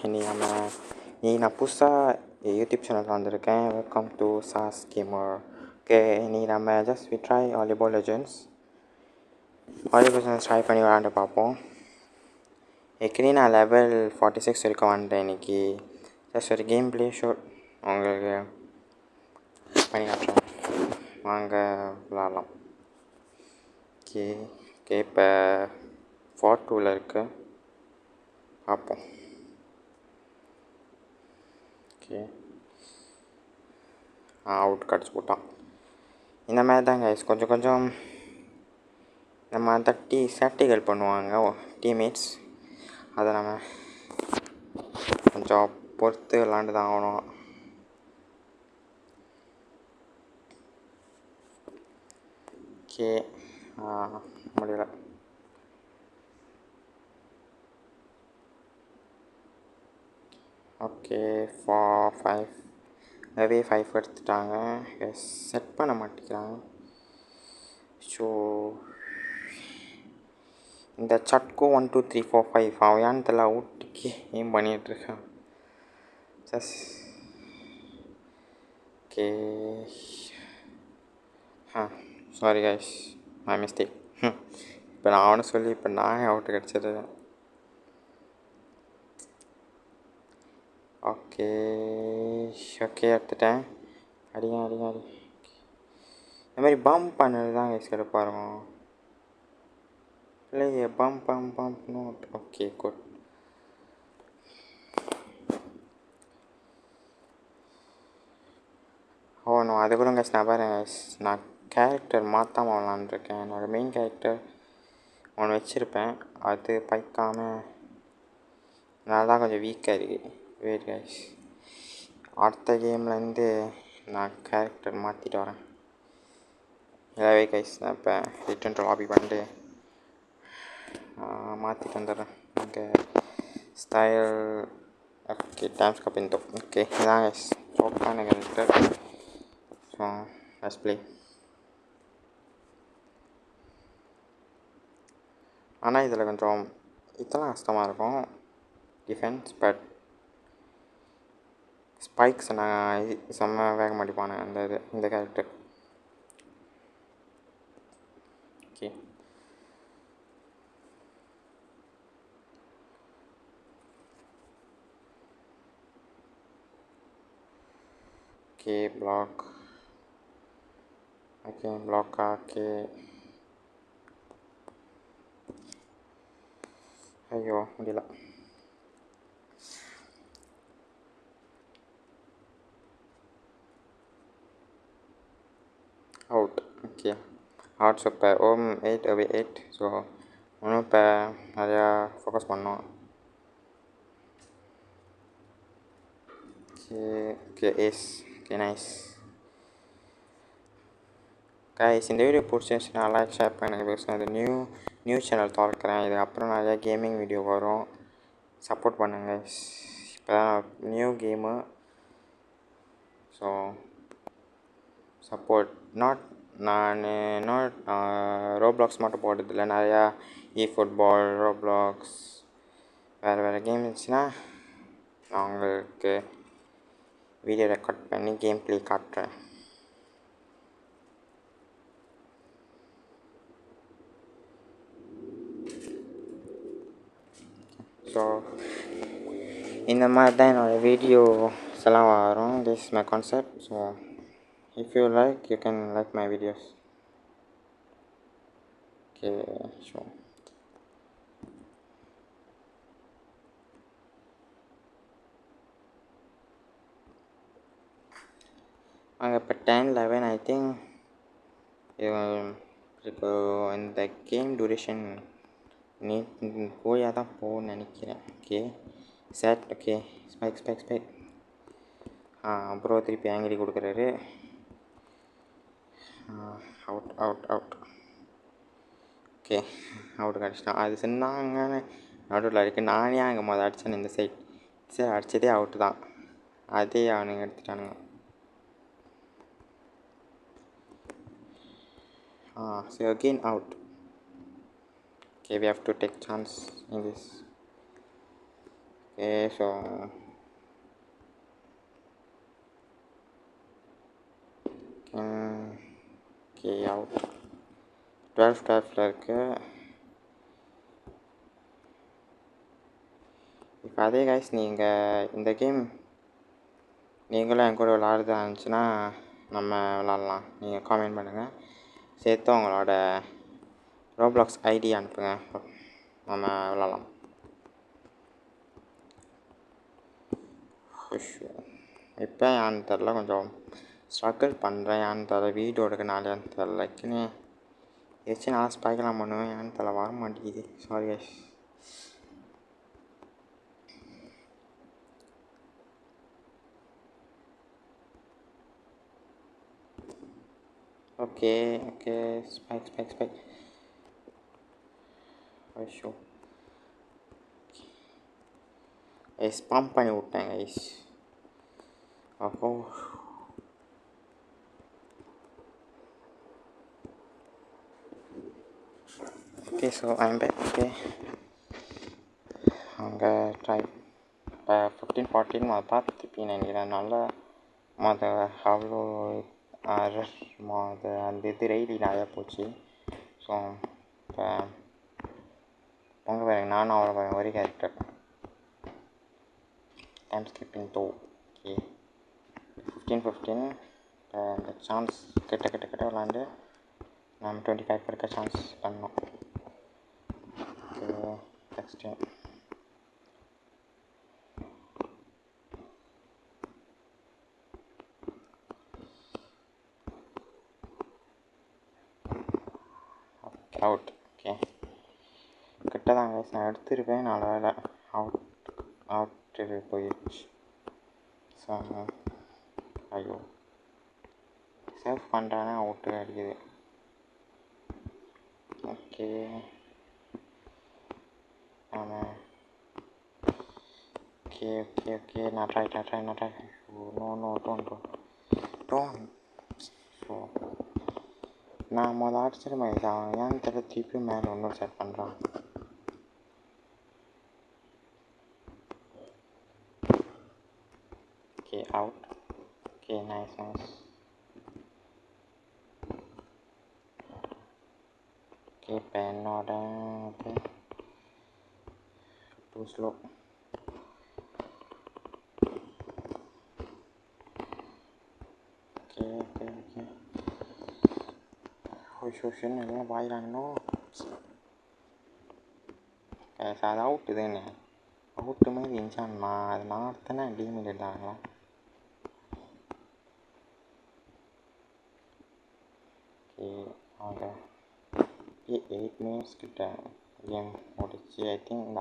இனி நான் புதுசாக யூடியூப் சேனல் வந்திருக்கேன். Welcome to Chas Gamer. Okay, இனி நம்ம we try volleyball legends try பண்ணி விளாண்டு பார்ப்போம். ஏற்கனவே நான் லெவல் 46 வரைக்கும் வந்துட்டேன். இன்றைக்கி ஜஸ்ட் ஒரு கேம் ப்ளே ஷோ உங்களுக்கு பண்ணி காட்டுறேன். வாங்க விளாட்லாம். ஓகே ஓகே, இப்போ 4-2 இருக்குது, பார்ப்போம். ஓகே, அவுட் கட்ஸ் போட்டான். இந்த மாதிரி தான் கைஸ், கொஞ்சம் நம்ம தட்டி சேட்டைகள் பண்ணுவாங்க டீம்மேட்ஸ். அதை நம்ம கொஞ்சம் பொறுத்து விளாண்டு தான் ஆகணும். ஓகே, முடியல. ஓகே, 5 அதே 5 எடுத்துட்டாங்க. எஸ், செட் பண்ண மாட்டேங்கிறாங்க. ஸோ இந்த சட்கோ 1 2 3 4 5 அவன் தெரியல, அவுட்டுக்கு ஏம் பண்ணிகிட்ருக்கான். Just okay, sorry guys, my mistake. இப்போ நான் அவனை சொல்லி இப்போ நான் அவுட்டு கிடச்சிடுறேன். ஓகே ஓகே, எடுத்துட்டேன். அடிங்க. இந்த மாதிரி பம்ப் பண்ணது தான் கைஸ் எடுப்பாக இருக்கும். இல்லையே, bump not. Okay, good. No, அது கூட கைஸ் நான் பாருங்க கைஸ், நான் கேரக்டர் மாற்றாமல் விளாண்டுருக்கேன். என்னோடய மெயின் கேரக்டர் ஒன்று வச்சுருப்பேன், அது பைக்காமல் அதனால தான் கொஞ்சம் வீக்காக இருக்குது. வெயிட் கைஸ், அடுத்த கேம்லேருந்து நான் கேரக்டர் மாற்றிட்டு வரேன். இல்லவே கைஸ், நான் இப்போ ரிட்டன் டு லாபி பண்ணிட்டு மாற்றிட்டு வந்துடுறேன். Okay, style. ஓகே, டைம்ஸ் கப்பிந்தோ. ஓகே, இதான் கைஸ் சோப்பான கேரக்டர். So let's play. ஆனால் இதில் கொஞ்சம் இதெல்லாம் கஷ்டமாக இருக்கும் டிஃபென்ஸ், பட் ஸ்பைக்ஸ் நான் செம்ம வேகம் அடிப்பானே இந்த character. Okay okay, block. Okay, பிளாக்கா. ஓகே, ஐயோ முடியல. அவுட். Okay, out. ஸோ இப்போ 8/8. ஸோ இன்னும் இப்போ நிறையா ஃபோக்கஸ் பண்ணோம். Okay ace. Okay, nice guys. இந்த வீடியோ பிடிச்சிருந்துச்சுன்னா லைக், ஷேர் பண்ணுங்கள். பிகாஸ் இது நியூ சேனல் திறக்கிறேன். இதுக்கப்புறம் நிறையா கேமிங் வீடியோ வரும். சப்போர்ட் பண்ணுங்கள். இப்போ தான் நியூ கேமு, ஸோ சப்போர்ட். நான் ரோப்ளாக்ஸ் மட்டும் போடுறதில்ல, நிறையா ஃபுட்பால், ரோப்ளாக்ஸ், வேறு கேம் இருந்துச்சுன்னா நான் உங்களுக்கு வீடியோ ரெக்கார்ட் பண்ணி கேம் ப்ளே காட்டுறேன். ஸோ இந்த மாதிரி தான் என்னோடய வீடியோஸ் எல்லாம் வரும். This is my concept. So if you like, you can like my videos. Okay, so அங்கே இப்போ 10-11 ஐ திங்க். இப்போ இந்த கேம் டூரேஷன் போயாக தான் போகணும்னு நினைக்கிறேன். Okay, set. Okay, spike. அப்புறம் திருப்பி ஆங்கிரி கொடுக்குறாரு. அவுட். ஓகே, அவுட் கிடச்சிட்டான். அது சொன்னாங்கன்னு நடுவில் இருக்குது. நானே அங்கே மொதல் அடித்தேன். இந்த சைட் அடித்ததே அவுட்டு தான். அதே அவனுங்க எடுத்துட்டானுங்க. So again out. Okay, we have to take chance in this. Okay so okay out 12 இருக்குது. இப்போ அதே கைஸ் நீங்கள் இந்த கேம் நீங்களும் என் கூட விளாடுறதா இருந்துச்சுன்னா நம்ம விளாட்லாம். நீங்கள் காமெண்ட் பண்ணுங்கள், சேர்த்து உங்களோட ரோப்ளாக்ஸ் ஐடி அனுப்புங்க, நம்ம விளாட்லாம். இப்போ ஏன்னு தெரில, கொஞ்சம் ஸ்ட்ரகிள் பண்ணுறேன். ஏன்னு தெரில, வீடியோ எடுக்கனால ஏன்னு தெரில. லைக்குன்னு ஏதாச்சும் நான் ஸ்பைக்கலாம் பண்ணுவேன், ஏன்னு தெரில வர மாட்டேங்குது. Sorry guys. Okay okay spike ஐஷோ ஐஸ் பம்ப் பண்ணி விட்டேன் ஐஸ். அப்போ okay so I'm back. Okay அங்கே ட்ரை இப்போ 15-14 அதை பார்த்துப்பீங்க நினைக்கிறேன். நல்லா அவ்வளோ அந்த இது ரெய்லி நிறையா போச்சு. ஸோ இப்போ உங்கள் பாருங்க, நானும் அவ்வளோ பாருங்க ஒரே கேரக்டர். Time skipping 2. ஓகே 15 இந்த சான்ஸ் கிட்ட விளாண்டு நம்ம 25 இருக்க சான்ஸ் பண்ணோம். Okay next out. ஓகே கிட்ட தான் கைஸ், நான் எடுத்துருப்பேன். நல்ல வேலை அவுட்டு போயிடுச்சு. ஸோ ஐயோ சேவ் பண்ணுறானே அவுட்டு அடிக்குது. ஓகே ஆமாம். ஓகே நான் ட்ரை நோ டோன். ஸோ நான் மொதல் அடிச்சிருமேன். அவன் ஏன்னு தெரியல, திருப்பி மேலே இன்னொரு செட் பண்ணுறான். Okay out. Okay nice. Okay இப்போ என்னோட டூ ஸ்லோ. ஓகே ஓஷன் எல்லாம் பாயிறாங்கன்னோ. அது அவுட்டு தானே, அவுட்டு மாதிரி இருந்துச்சான்மா. அது நான் எடுத்தேன்னா டீமிட் ஆகலாம். ஓகே அவங்க 8 மினிட்ஸ் கிட்ட கேம் முடிச்சு. ஐ திங்க் இந்த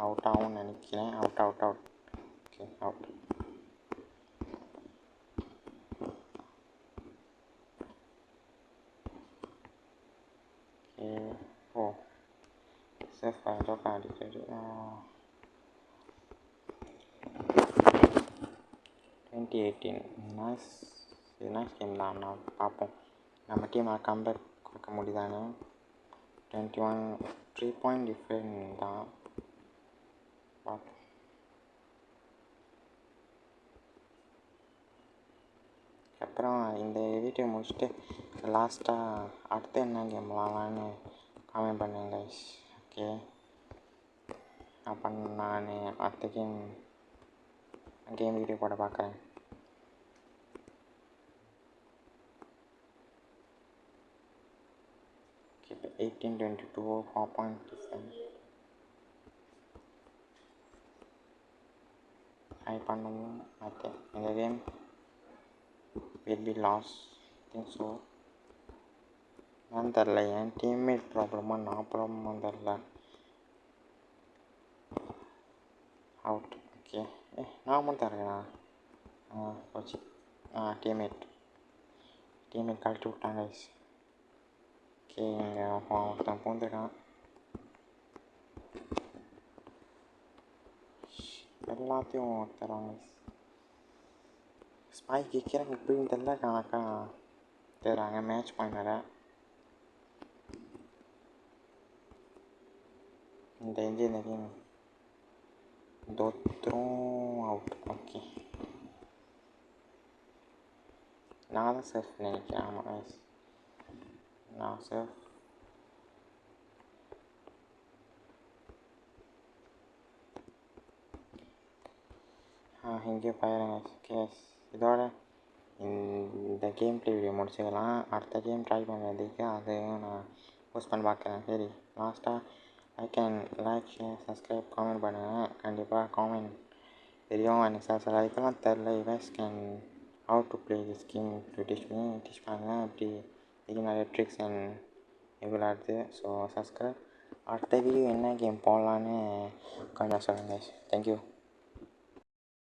அவுட் ஆகும்னு நினைக்கிறேன். Out okay out. ஓகே ஓ சேஃப் ஆகிட்டோம் அடிக்கடி. 2018 நைஸ் கேம் தான். நான் பார்ப்போம் நம்ம டீம் கம்பேக் கொடுக்க முடியுதானே. 21 3 பாயிண்ட் டிஃப்ரெண்ட் தான். பார்ப்போம். அப்புறம் இந்த வீடியோ முடிச்சுட்டு லாஸ்ட்டாக அடுத்து என்ன கேம் விளாட்லான்னு காமெண்ட் பண்ணுங்க கைஸ். ஓகே அப்போ நான் அடுத்த கேம் வீடியோ போட பார்க்குறேன். ஓகே இப்போ 18-22 4 பாயிண்ட் டிஃப்ரெண்ட். ட்ரை பண்ணுவோம். ஓகே இந்த game will be lost. I think so. நான் தெரில, என் டீம்மேட் ப்ராப்ளமாக நான் ப்ராப்ளமாக தெரில. அவுட். ஓகே நான் மட்டும் இருக்கேண்ணா. போச்சு. டீம்மேட் கழட்டி விட்டாங்க. ஓகே இங்கே ஒருத்தன் பூந்துருக்கான். எல்லாத்தையும் தராங்க. ஸ்பைக் வைக்கிறேன் இப்படின்னு தெரியல, கணக்கா தராங்க. மேட்ச் பாயிண்ட் இந்த இன்ஜினியரிங் தோத்துரும் அவுட். ஓகே, நான் தான் சர்ஃப் நினைக்கிறேன். ஆமாம் கைஸ், நான் சர்ஃப். இங்கே பாருங்க கைஸ். இதோட இந்த கேம் ப்ளே வீடியோ முடிச்சுக்கலாம். அடுத்த கேம் ட்ரை பண்ணுறதுக்கு அதையும் நான் போஸ்ட் பண்ணி பார்க்குறேன். சரி, லாஸ்ட்டாக லைக் ஷேர் சப்ஸ்கிரைப் காமெண்ட் பண்ணுங்கள். கண்டிப்பாக காமெண்ட் தெரியும். எனக்கு சில இதெல்லாம் தெரில. You guys can how to play this game to teach பண்ணுங்கள். அப்படி இதுக்கு நிறைய ட்ரிக்ஸ் அண்ட் விளையாடுது. So subscribe. அடுத்த வீடியோ என்ன கேம் போடலான்னு கொஞ்சம் சொல்லுங்கள். தேங்க்யூ.